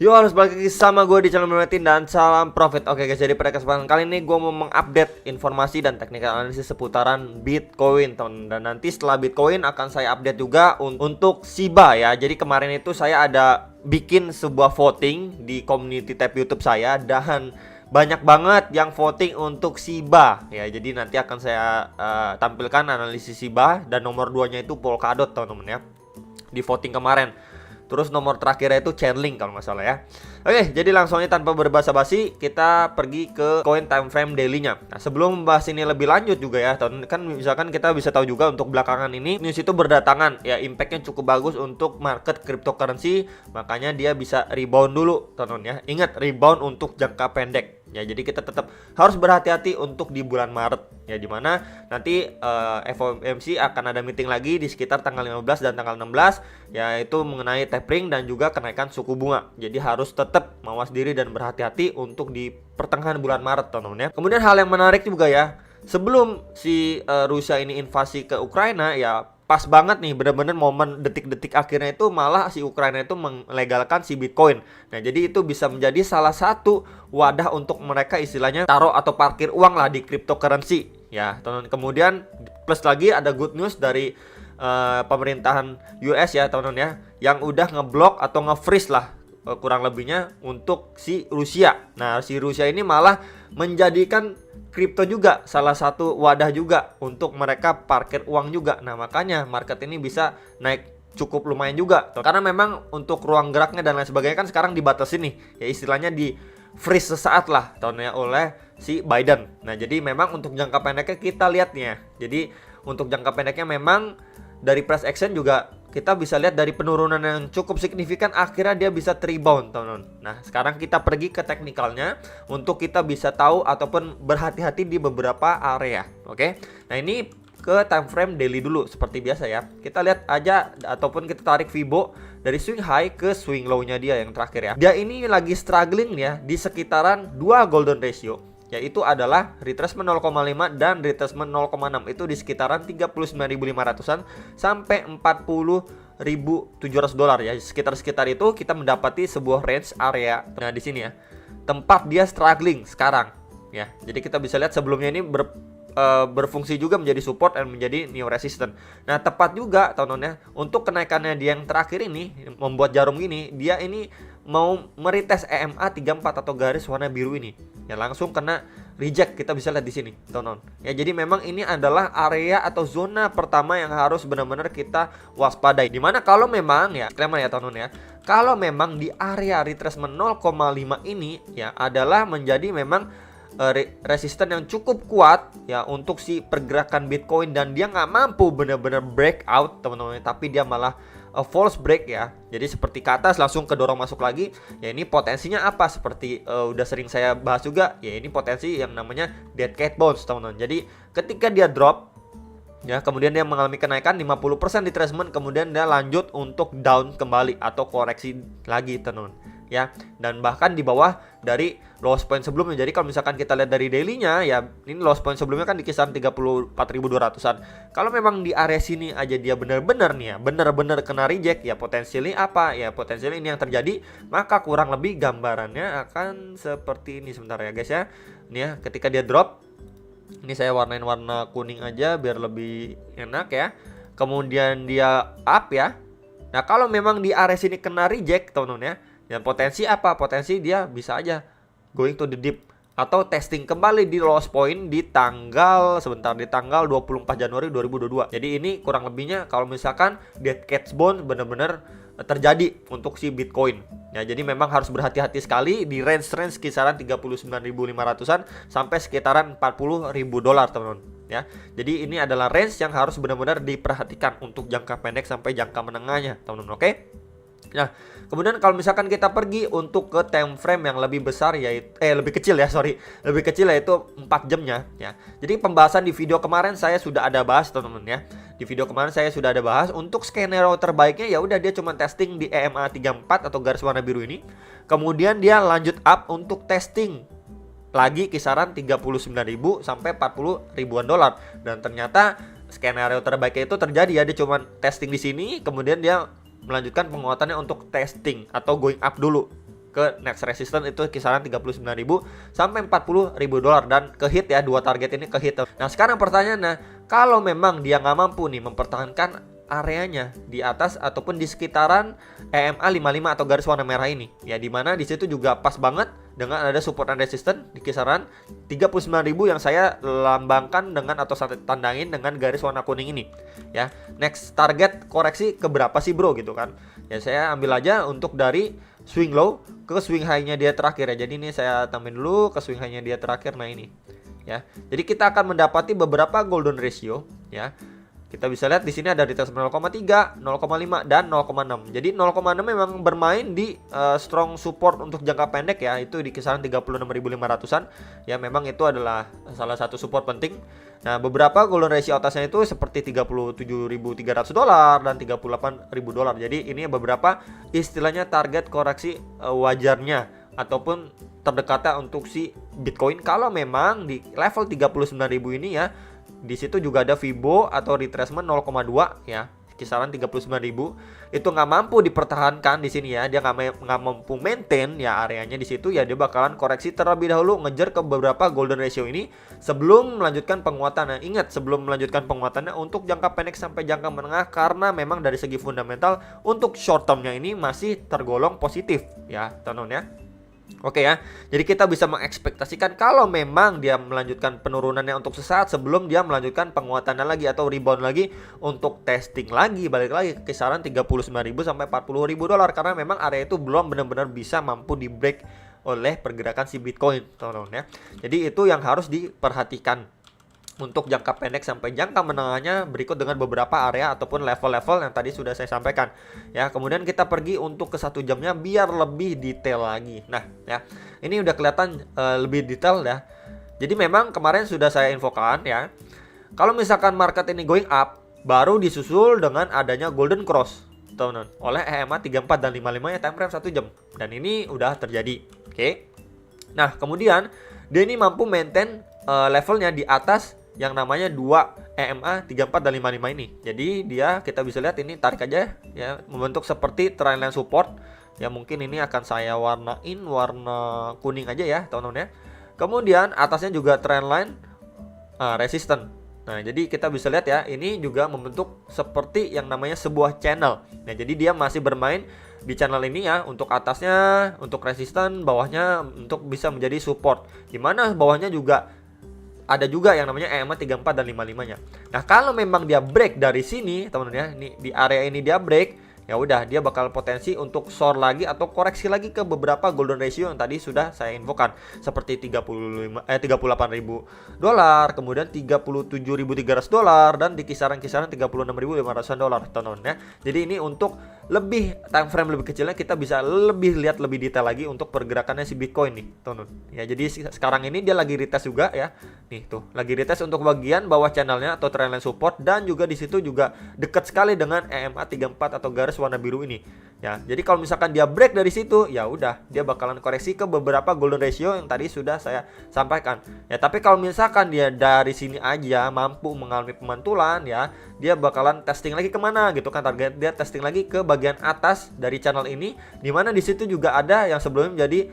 Yo, harus balik lagi sama gue di channel Metin dan salam profit. Oke guys, jadi pada kesempatan kali ini gue mau mengupdate informasi dan teknikal analisis seputaran Bitcoin, teman. Dan nanti setelah Bitcoin akan saya update juga untuk Shiba ya. Jadi kemarin itu saya ada bikin sebuah voting di community tab YouTube saya dan banyak banget yang voting untuk Shiba ya. Jadi nanti akan saya tampilkan analisis Shiba dan nomor 2-nya itu Polkadot, teman-teman ya. Di voting kemarin. Terus nomor terakhirnya itu Chainlink kalau nggak salah ya. Oke, jadi langsung aja tanpa berbasa-basi kita pergi ke coin time frame daily-nya. Nah, sebelum membahas ini lebih lanjut juga ya, kan misalkan kita bisa tahu juga untuk belakangan ini news itu berdatangan ya, impact-nya cukup bagus untuk market cryptocurrency, makanya dia bisa rebound dulu, teman-teman ya. Ingat, rebound untuk jangka pendek. Ya, jadi kita tetap harus berhati-hati untuk di bulan Maret ya, dimana nanti FOMC akan ada meeting lagi di sekitar tanggal 15 dan tanggal 16, yaitu mengenai tapering dan juga kenaikan suku bunga. Jadi harus tetap mawas diri dan berhati-hati untuk di pertengahan bulan Maret, teman-teman ya. Kemudian hal yang menarik juga ya, sebelum si Rusia ini invasi ke Ukraina ya, pas banget nih bener-bener momen detik-detik akhirnya itu malah si Ukraina itu melegalkan si Bitcoin. Nah, jadi itu bisa menjadi salah satu wadah untuk mereka istilahnya taruh atau parkir uang lah di cryptocurrency ya, teman-teman. Kemudian plus lagi ada good news dari pemerintahan US ya, teman-teman ya, yang udah ngeblok atau nge-freeze lah kurang lebihnya untuk si Rusia. Nah, si Rusia ini malah menjadikan kripto juga salah satu wadah juga untuk mereka parkir uang juga. Nah, makanya market ini bisa naik cukup lumayan juga. Karena memang untuk ruang geraknya dan lain sebagainya kan sekarang dibatasi nih. Ya istilahnya di freeze sesaat lah tahunnya oleh si Biden. Nah, jadi memang untuk jangka pendeknya kita lihat nih ya. Jadi untuk jangka pendeknya memang dari price action juga kita bisa lihat dari penurunan yang cukup signifikan akhirnya dia bisa rebound, teman-teman. Nah, sekarang kita pergi ke teknikalnya untuk kita bisa tahu ataupun berhati-hati di beberapa area. Oke. Nah, ini ke time frame daily dulu seperti biasa ya. Kita lihat aja ataupun kita tarik Fibo dari swing high ke swing low-nya dia yang terakhir ya. Dia ini lagi struggling ya di sekitaran 2 golden ratio, yaitu adalah retracement 0,5 dan retracement 0,6, itu di sekitaran 39.500-an sampai 40.700 dolar ya. Sekitar itu kita mendapati sebuah range area. Nah, di sini ya, tempat dia struggling sekarang ya. Jadi kita bisa lihat sebelumnya ini berfungsi juga menjadi support dan menjadi new resistance. Nah, tepat juga teman-teman ya, untuk kenaikannya dia yang terakhir ini membuat jarum gini, dia ini mau meretest EMA 34 atau garis warna biru ini. Ya, langsung kena reject, kita bisa lihat di sini, teman-teman. Ya, jadi memang ini adalah area atau zona pertama yang harus benar-benar kita waspadai. Dimana kalau memang ya, disclaimer ya teman-teman ya, kalau memang di area retracement 0,5 ini ya adalah menjadi memang resisten yang cukup kuat ya untuk si pergerakan Bitcoin, dan dia nggak mampu benar-benar breakout, teman-teman, tapi dia malah false break ya. Jadi seperti ke atas langsung kedorong masuk lagi. Ya, ini potensinya apa? Seperti udah sering saya bahas juga ya, ini potensi yang namanya dead cat bounce, teman-teman. Jadi ketika dia drop ya, kemudian dia mengalami kenaikan 50% di retracement, kemudian dia lanjut untuk down kembali atau koreksi lagi, teman-teman ya, dan bahkan di bawah dari lowest point sebelumnya. Jadi kalau misalkan kita lihat dari daily-nya ya, ini lowest point sebelumnya kan di kisaran 34.200-an. Kalau memang di area sini aja dia benar-benar nih ya, benar-benar kena reject ya, potensialnya apa? Ya, potensialnya ini yang terjadi, maka kurang lebih gambarannya akan seperti ini. Sebentar ya guys ya. Ini ya, ketika dia drop, ini saya warnain warna kuning aja biar lebih enak ya. Kemudian dia up ya. Nah, kalau memang di area sini kena reject, teman-teman ya, dan potensi apa? Potensi dia bisa aja going to the deep atau testing kembali di lowest point di tanggal 24 Januari 2022. Jadi ini kurang lebihnya kalau misalkan dead cat bounce benar-benar terjadi untuk si Bitcoin. Ya, jadi memang harus berhati-hati sekali di range kisaran 39.500-an sampai sekitaran 40.000 dolar, teman-teman ya. Jadi ini adalah range yang harus benar-benar diperhatikan untuk jangka pendek sampai jangka menengahnya, teman-teman. Oke? Nah, kemudian kalau misalkan kita pergi untuk ke time frame yang lebih besar, yaitu lebih kecil yaitu 4 jamnya ya. Jadi pembahasan di video kemarin saya sudah ada bahas, teman-teman ya. Di video kemarin saya sudah ada bahas untuk skenario terbaiknya ya udah dia cuma testing di EMA 34 atau garis warna biru ini. Kemudian dia lanjut up untuk testing lagi kisaran 39.000 sampai 40.000-an dolar, dan ternyata skenario terbaiknya itu terjadi ya, dia cuma testing di sini, kemudian dia melanjutkan penguatannya untuk testing atau going up dulu ke next resistance itu kisaran 39.000 sampai 40.000 dolar, dan ke hit ya, dua target ini ke hit. Nah sekarang pertanyaannya, kalau memang dia nggak mampu nih mempertahankan areanya di atas ataupun di sekitaran EMA 55 atau garis warna merah ini ya, dimana di situ juga pas banget dengan ada support and resistance di kisaran 39.000 yang saya lambangkan dengan atau saya tandangin dengan garis warna kuning ini ya. Next target koreksi ke berapa sih bro gitu kan ya, saya ambil aja untuk dari swing low ke swing high-nya dia terakhir ya. Jadi ini saya tambahin dulu ke swing high-nya dia terakhir, nah ini ya. Jadi kita akan mendapati beberapa golden ratio ya. Kita bisa lihat di sini ada retracement 0,3, 0,5 dan 0,6. Jadi 0,6 memang bermain di strong support untuk jangka pendek ya, itu di kisaran 36.500-an. Ya memang itu adalah salah satu support penting. Nah, beberapa golden ratio atasnya itu seperti 37.300 dolar dan 38.000 dolar. Jadi ini beberapa istilahnya target koreksi wajarnya ataupun terdekatnya untuk si Bitcoin kalau memang di level 39.000 ini ya. Di situ juga ada Fibo atau retracement 0,2 ya, kisaran 39.000. Itu nggak mampu dipertahankan di sini ya, dia nggak mampu maintain ya areanya di situ ya, dia bakalan koreksi terlebih dahulu ngejar ke beberapa golden ratio ini sebelum melanjutkan penguatan. Nah, ingat sebelum melanjutkan penguatannya untuk jangka pendek sampai jangka menengah, karena memang dari segi fundamental untuk short termnya ini masih tergolong positif ya teman-teman ya. Oke ya, jadi kita bisa mengekspektasikan kalau memang dia melanjutkan penurunannya untuk sesaat sebelum dia melanjutkan penguatannya lagi atau rebound lagi untuk testing lagi, balik lagi ke kisaran 39.000 sampai 40.000 dolar, karena memang area itu belum benar-benar bisa mampu di break oleh pergerakan si Bitcoin teman-teman ya. Jadi itu yang harus diperhatikan untuk jangka pendek sampai jangka menengahnya berikut dengan beberapa area ataupun level-level yang tadi sudah saya sampaikan ya. Kemudian kita pergi untuk ke 1 jamnya biar lebih detail lagi. Nah ya, ini udah kelihatan lebih detail ya. Jadi memang kemarin sudah saya infokan ya, kalau misalkan market ini going up baru disusul dengan adanya golden cross teman-teman oleh EMA 34 dan 55 ya, time frame 1 jam, dan ini udah terjadi. Oke. Nah kemudian dia ini mampu maintain levelnya di atas yang namanya 2 EMA 34 dan 55 ini. Jadi dia, kita bisa lihat ini tarik aja ya, membentuk seperti trendline support ya. Mungkin ini akan saya warnain warna kuning aja ya teman-teman ya. Kemudian atasnya juga trendline resistance. Nah jadi kita bisa lihat ya, ini juga membentuk seperti yang namanya sebuah channel. Nah jadi dia masih bermain di channel ini ya, untuk atasnya untuk resistance, bawahnya untuk bisa menjadi support, dimana bawahnya juga ada juga yang namanya EMA 34 dan 55-nya. Nah, kalau memang dia break dari sini, teman-teman ya, ini di area ini dia break, ya udah dia bakal potensi untuk short lagi atau koreksi lagi ke beberapa golden ratio yang tadi sudah saya infokan seperti 38.000 dolar, kemudian 37.300 dolar dan di kisaran-kisaran 36.500 dolar teman-teman ya. Jadi ini untuk lebih time frame lebih kecilnya kita bisa lebih lihat lebih detail lagi untuk pergerakannya si Bitcoin nih teman-teman. Ya jadi sekarang ini dia lagi retest juga ya. Nih tuh lagi retest untuk bagian bawah channelnya atau trendline support, dan juga di situ juga dekat sekali dengan EMA 34 atau garis warna biru ini ya. Jadi kalau misalkan dia break dari situ ya udah dia bakalan koreksi ke beberapa golden ratio yang tadi sudah saya sampaikan ya. Tapi kalau misalkan dia dari sini aja mampu mengalami pemantulan ya, dia bakalan testing lagi kemana gitu kan, target dia testing lagi ke bagian atas dari channel ini, dimana di situ juga ada yang sebelumnya menjadi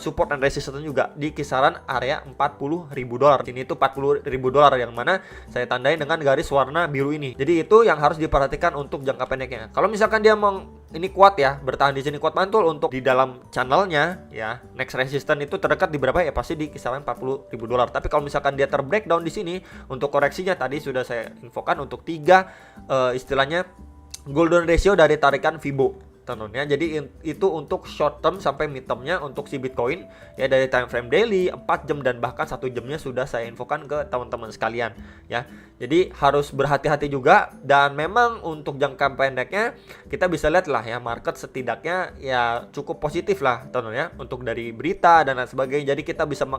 support dan resistance juga di kisaran area 40.000 dolar. Ini itu 40.000 dolar yang mana saya tandai dengan garis warna biru ini. Jadi itu yang harus diperhatikan untuk jangka pendeknya. Kalau misalkan dia mau ini kuat ya, bertahan di sini kuat mantul untuk di dalam channelnya ya, next resistance itu terdekat di berapa ya, pasti di kisaran 40.000 dolar. Tapi kalau misalkan dia terbreakdown di sini, untuk koreksinya tadi sudah saya infokan untuk 3 istilahnya golden ratio dari tarikan Fibo teman-teman ya. Jadi itu untuk short term sampai mid termnya untuk si Bitcoin ya, dari time frame daily, 4 jam dan bahkan 1 jamnya sudah saya infokan ke teman-teman sekalian ya. Jadi harus berhati-hati juga, dan memang untuk jangka pendeknya kita bisa lihat lah ya, market setidaknya ya cukup positif lah teman-teman ya untuk dari berita dan lain sebagainya. Jadi kita bisa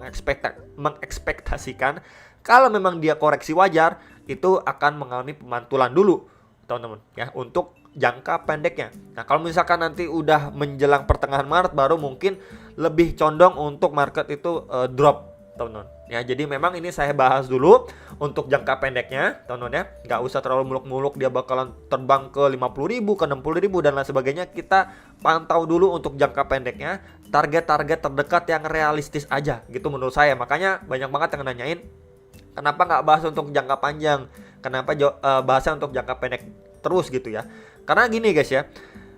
mengekspektasikan kalau memang dia koreksi wajar itu akan mengalami pemantulan dulu teman-teman ya untuk jangka pendeknya. Nah kalau misalkan nanti udah menjelang pertengahan Maret baru mungkin lebih condong untuk market itu drop teman-teman. Ya, jadi memang ini saya bahas dulu untuk jangka pendeknya, teman-teman ya. Nggak usah terlalu muluk-muluk dia bakalan terbang ke 50.000, ke 60.000 dan lain sebagainya. Kita pantau dulu untuk jangka pendeknya, target-target terdekat yang realistis aja gitu menurut saya. Makanya banyak banget yang nanyain, kenapa nggak bahas untuk jangka panjang? Kenapa bahasnya untuk jangka pendek terus gitu ya? Karena gini guys ya,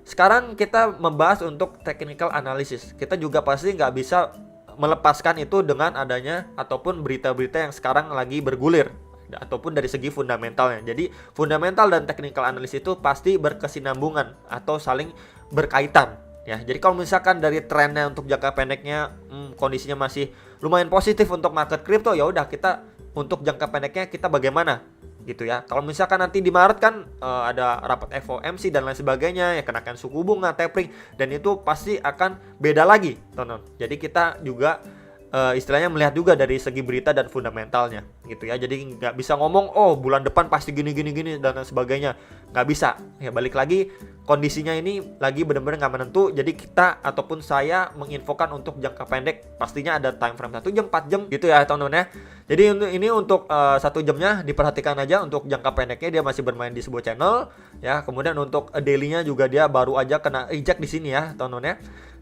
sekarang kita membahas untuk technical analysis. Kita juga pasti nggak bisa melepaskan itu dengan adanya ataupun berita-berita yang sekarang lagi bergulir ataupun dari segi fundamentalnya. Jadi fundamental dan technical analysis itu pasti berkesinambungan atau saling berkaitan ya. Jadi kalau misalkan dari trennya untuk jangka pendeknya kondisinya masih lumayan positif untuk market crypto, ya udah kita untuk jangka pendeknya kita bagaimana gitu ya. Kalau misalkan nanti di Maret kan ada rapat FOMC dan lain sebagainya ya, kenaikan suku bunga, tapering, dan itu pasti akan beda lagi, teman-teman. Jadi kita juga istilahnya melihat juga dari segi berita dan fundamentalnya gitu ya. Jadi nggak bisa ngomong oh bulan depan pasti gini dan lain sebagainya, nggak bisa ya. Balik lagi kondisinya ini lagi benar-benar nggak menentu. Jadi kita ataupun saya menginfokan untuk jangka pendek pastinya ada time frame 1 jam 4 jam gitu ya teman-teman ya. Jadi ini untuk 1 jamnya diperhatikan aja. Untuk jangka pendeknya dia masih bermain di sebuah channel ya. Kemudian untuk dailynya juga dia baru aja kena reject di sini ya teman-teman ya.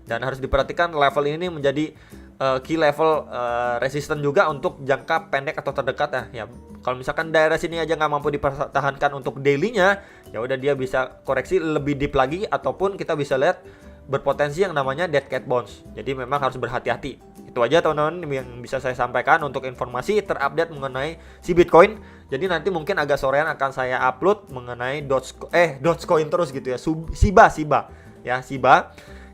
Dan harus diperhatikan level ini menjadi key level resisten juga untuk jangka pendek atau terdekat ya. Kalau misalkan daerah sini aja nggak mampu dipertahankan untuk dailynya, ya udah dia bisa koreksi lebih deep lagi ataupun kita bisa lihat berpotensi yang namanya dead cat bounce. Jadi memang harus berhati-hati. Itu aja teman-teman yang bisa saya sampaikan untuk informasi terupdate mengenai si Bitcoin. Jadi nanti mungkin agak sorean akan saya upload mengenai Dogecoin terus gitu ya. Shiba.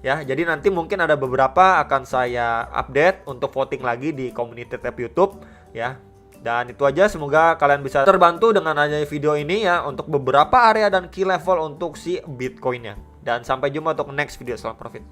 Ya, jadi nanti mungkin ada beberapa akan saya update untuk voting lagi di community tab YouTube ya. Dan itu aja, semoga kalian bisa terbantu dengan adanya video ini ya untuk beberapa area dan key level untuk si Bitcoinnya. Dan sampai jumpa untuk next video. Selamat profit.